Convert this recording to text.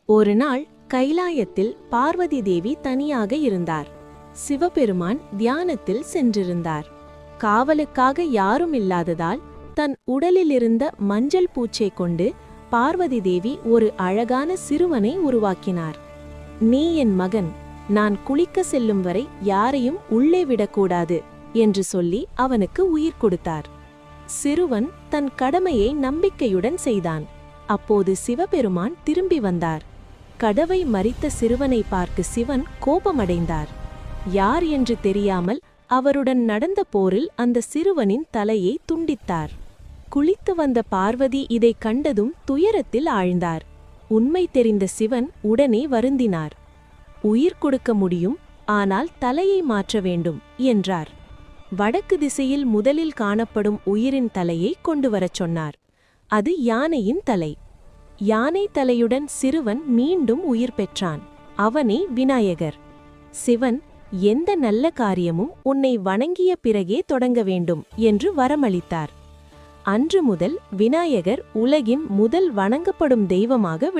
ஒரு நாள் கைலாயத்தில் பார்வதி தேவி தனியாக இருந்தார். சிவபெருமான் தியானத்தில் சென்றிருந்தார். காவலுக்காக யாரும் இல்லாததால் தன் உடலிலிருந்த மஞ்சள் பூச்சை கொண்டு பார்வதி தேவி ஒரு அழகான சிறுவனை உருவாக்கினார். நீ என் மகன், நான் குளிக்க செல்லும் வரை யாரையும் உள்ளே விடக்கூடாது என்று சொல்லி அவனுக்கு உயிர் கொடுத்தார். சிறுவன் தன் கடமையை நம்பிக்கையுடன் செய்தான். அப்போது சிவபெருமான் திரும்பி வந்தார். கதவை மறித்த சிறுவனை பார்த்து சிவன் கோபமடைந்தார். யார் என்று தெரியாமல் அவருடன் நடந்த போரில் அந்த சிறுவனின் தலையை துண்டித்தார். குளித்து வந்த பார்வதி இதை கண்டதும் துயரத்தில் ஆழ்ந்தார். உண்மை தெரிந்த சிவன் உடனே வருந்தினார். உயிர் கொடுக்க முடியும், ஆனால் தலையை மாற்ற வேண்டும் என்றார். வடக்கு திசையில் முதலில் காணப்படும் உயிரின் தலையை கொண்டு வரச் சொன்னார். அது யானையின் தலை. யானை தலையுடன் சிறுவன் மீண்டும் உயிர் பெற்றான். அவனே விநாயகர். சிவன், எந்த நல்ல காரியமும் உன்னை வணங்கிய பிறகே தொடங்க வேண்டும் என்று வரமளித்தார். அன்று முதல் விநாயகர் உலகின் முதல் வணங்கப்படும் தெய்வமாக